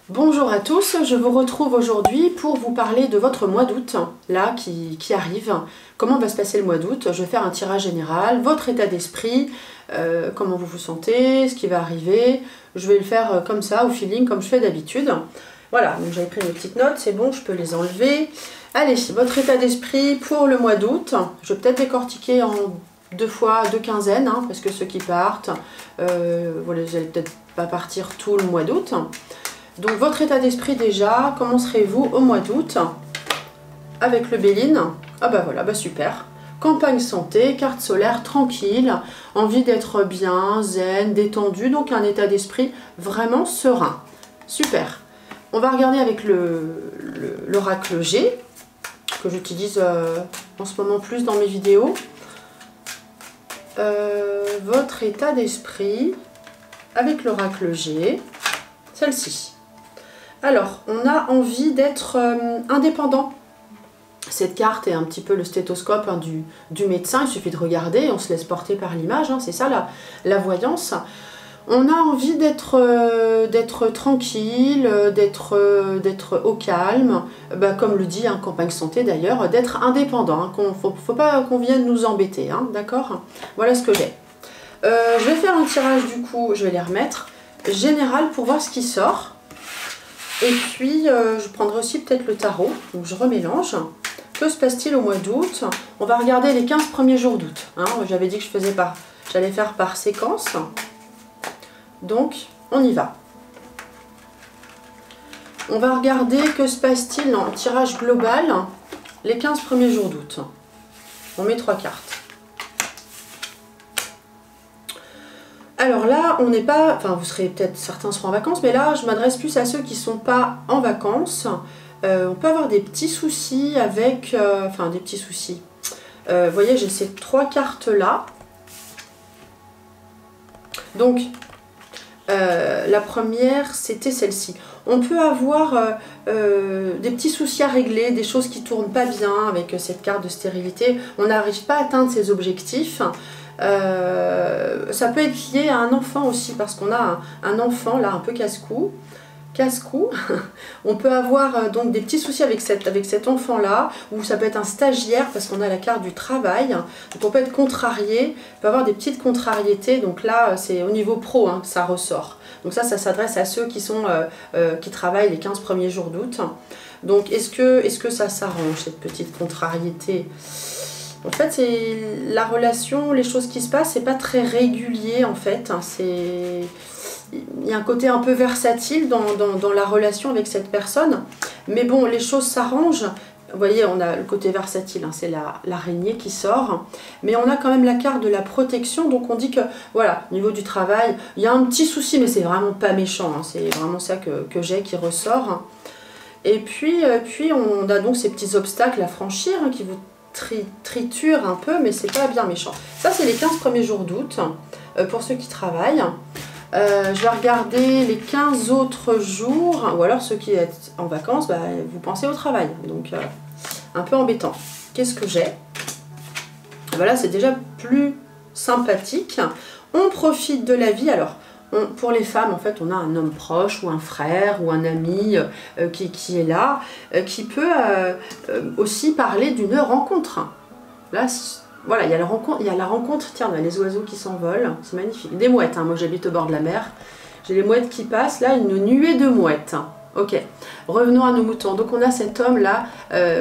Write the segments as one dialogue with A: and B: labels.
A: Bonjour à tous, je vous retrouve aujourd'hui pour vous parler de votre mois d'août, là, qui arrive. Comment va se passer le mois d'août? Je vais faire un tirage général, votre état d'esprit, comment vous vous sentez, ce qui va arriver. Je vais le faire comme ça, au feeling, comme je fais d'habitude. Voilà, donc j'avais pris mes petites notes, c'est bon, je peux les enlever. Allez, votre état d'esprit pour le mois d'août. Je vais peut-être décortiquer en deux quinzaines, hein, parce que ceux qui partent, vous n'allez peut-être pas partir tout le mois d'août. Donc votre état d'esprit déjà, comment serez-vous au mois d'août avec le Béline? Ah bah voilà, bah super. Campagne santé, carte solaire tranquille, envie d'être bien, zen, détendu, donc un état d'esprit vraiment serein. Super. On va regarder avec l'oracle G, que j'utilise en ce moment plus dans mes vidéos. Votre état d'esprit avec l'oracle G, celle-ci. Alors, on a envie d'être indépendant. Cette carte est un petit peu le stéthoscope hein, du médecin. Il suffit de regarder, on se laisse porter par l'image. Hein, c'est ça la voyance. On a envie d'être tranquille, d'être au calme, bah, comme le dit hein, Campagne Santé d'ailleurs, d'être indépendant. Hein, faut pas qu'on vienne nous embêter, hein, d'accord? Voilà ce que j'ai. Je vais faire un tirage du coup, je vais les remettre. Général pour voir ce qui sort. Et puis, je prendrai aussi peut-être le tarot, donc je remélange. Que se passe-t-il au mois d'août? On va regarder les 15 premiers jours d'août. Hein. J'avais dit que j'allais faire par séquence. Donc, on y va. On va regarder que se passe-t-il en tirage global les 15 premiers jours d'août. On met 3 cartes. Alors là, on n'est pas, enfin vous serez peut-être, certains seront en vacances, mais là je m'adresse plus à ceux qui ne sont pas en vacances. On peut avoir des petits soucis avec, enfin des petits soucis. Vous voyez, j'ai ces 3 cartes là. Donc, la première, c'était celle-ci. On peut avoir des petits soucis à régler, des choses qui ne tournent pas bien avec cette carte de stérilité. On n'arrive pas à atteindre ses objectifs. Ça peut être lié à un enfant aussi, parce qu'on a un enfant là un peu casse-cou. On peut avoir donc des petits soucis avec cet enfant là, ou ça peut être un stagiaire parce qu'on a la carte du travail, donc on peut être contrarié, on peut avoir des petites contrariétés, donc là c'est au niveau pro hein, que ça ressort. Donc ça s'adresse à ceux qui travaillent les 15 premiers jours d'août. Donc est-ce que ça s'arrange cette petite contrariété? En fait, c'est la relation, les choses qui se passent, c'est pas très régulier en fait. Hein, il y a un côté un peu versatile dans la relation avec cette personne. Mais bon, les choses s'arrangent. Vous voyez, on a le côté versatile, hein, c'est l'araignée qui sort. Mais on a quand même la carte de la protection. Donc on dit que, voilà, au niveau du travail, il y a un petit souci, mais c'est vraiment pas méchant. Hein, c'est vraiment ça que j'ai qui ressort. Et puis on a donc ces petits obstacles à franchir hein, qui vous triture un peu, mais c'est pas bien méchant. Ça, c'est les 15 premiers jours d'août pour ceux qui travaillent. Je vais regarder les 15 autres jours, ou alors ceux qui êtes en vacances, bah, vous pensez au travail. Donc, un peu embêtant. Qu'est-ce que j'ai? Voilà, c'est déjà plus sympathique. On profite de la vie. Alors, pour les femmes, en fait, on a un homme proche ou un frère ou un ami qui est là, qui peut aussi parler d'une rencontre. Là, voilà, il y a la rencontre, tiens, les oiseaux qui s'envolent, c'est magnifique. Des mouettes, hein, moi j'habite au bord de la mer, j'ai les mouettes qui passent, là, une nuée de mouettes. Ok, revenons à nos moutons. Donc on a cet homme-là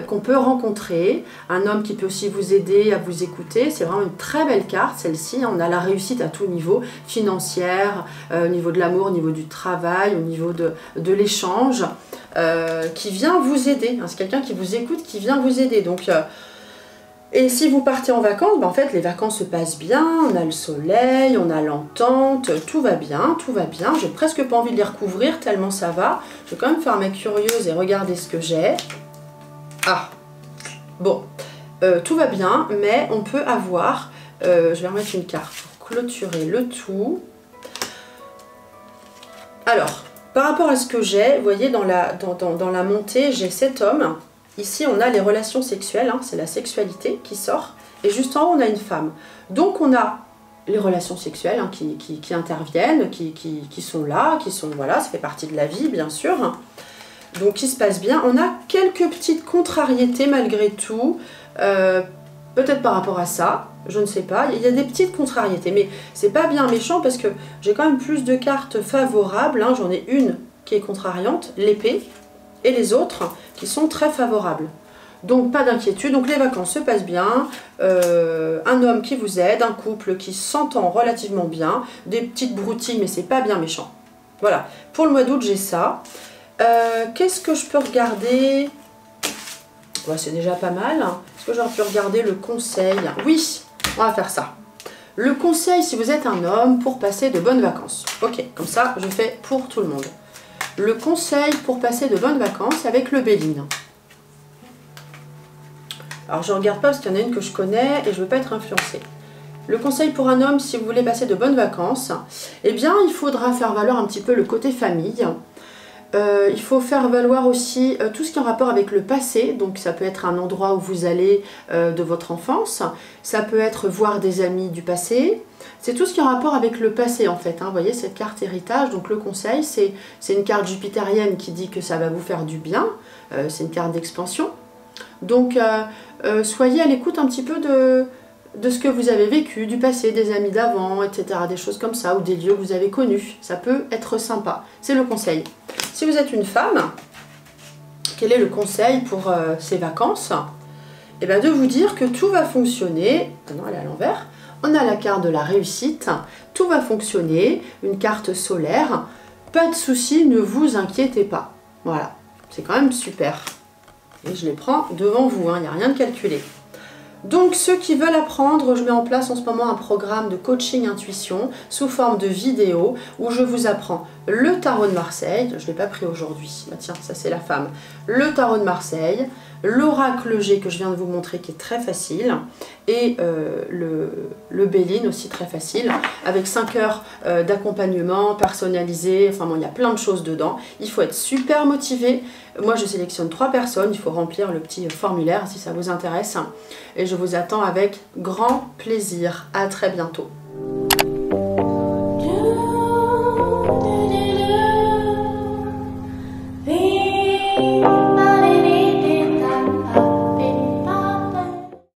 A: qu'on peut rencontrer, un homme qui peut aussi vous aider à vous écouter. C'est vraiment une très belle carte, celle-ci. On a la réussite à tout niveau, financière, au niveau de l'amour, au niveau du travail, au niveau de l'échange, qui vient vous aider. Hein, c'est quelqu'un qui vous écoute, qui vient vous aider. Donc, et si vous partez en vacances, ben en fait les vacances se passent bien, on a le soleil, on a l'entente, tout va bien, tout va bien. J'ai presque pas envie de les recouvrir tellement ça va. Je vais quand même faire ma curieuse et regarder ce que j'ai. Ah, bon, tout va bien, mais on peut avoir, je vais remettre une carte pour clôturer le tout. Alors, par rapport à ce que j'ai, vous voyez dans la montée, j'ai cet homme. Ici, on a les relations sexuelles, hein, c'est la sexualité qui sort. Et juste en haut, on a une femme. Donc, on a les relations sexuelles hein, qui interviennent, qui sont là, voilà, ça fait partie de la vie bien sûr. Donc qui se passe bien. On a quelques petites contrariétés malgré tout, peut-être par rapport à ça, je ne sais pas. Il y a des petites contrariétés, mais c'est pas bien méchant parce que j'ai quand même plus de cartes favorables. Hein. J'en ai une qui est contrariante, l'épée, et les autres qui sont très favorables. Donc pas d'inquiétude, donc les vacances se passent bien, un homme qui vous aide, un couple qui s'entend relativement bien, des petites broutilles mais c'est pas bien méchant. Voilà, pour le mois d'août j'ai ça. Qu'est-ce que je peux regarder? Ouais, c'est déjà pas mal. Est-ce que j'aurais pu regarder le conseil? Oui, on va faire ça. Le conseil si vous êtes un homme pour passer de bonnes vacances. Ok, comme ça je fais pour tout le monde. Le conseil pour passer de bonnes vacances avec le Béline. Alors je ne regarde pas parce qu'il y en a une que je connais et je ne veux pas être influencée. Le conseil pour un homme si vous voulez passer de bonnes vacances, eh bien il faudra faire valoir un petit peu le côté famille. Il faut faire valoir aussi tout ce qui est en rapport avec le passé, donc ça peut être un endroit où vous allez de votre enfance, ça peut être voir des amis du passé, c'est tout ce qui est en rapport avec le passé en fait, hein. Vous voyez cette carte héritage, donc le conseil c'est une carte jupitérienne qui dit que ça va vous faire du bien, c'est une carte d'expansion, donc soyez à l'écoute un petit peu de ce que vous avez vécu, du passé, des amis d'avant, etc. Des choses comme ça, ou des lieux que vous avez connus. Ça peut être sympa. C'est le conseil. Si vous êtes une femme, quel est le conseil pour ces vacances? Eh bien de vous dire que tout va fonctionner. Ah non, elle est à l'envers. On a la carte de la réussite. Tout va fonctionner. Une carte solaire. Pas de souci, ne vous inquiétez pas. Voilà. C'est quand même super. Et je les prends devant vous, il n'y a rien de calculé. Donc ceux qui veulent apprendre, je mets en place en ce moment un programme de coaching intuition sous forme de vidéo où je vous apprends le tarot de Marseille, je ne l'ai pas pris aujourd'hui, bah tiens ça c'est la femme, le tarot de Marseille, l'oracle G que je viens de vous montrer qui est très facile et le Béline aussi très facile avec 5 heures d'accompagnement personnalisé, enfin bon il y a plein de choses dedans, il faut être super motivé. Moi je sélectionne 3 personnes, il faut remplir le petit formulaire si ça vous intéresse et je vous attends avec grand plaisir. À très bientôt.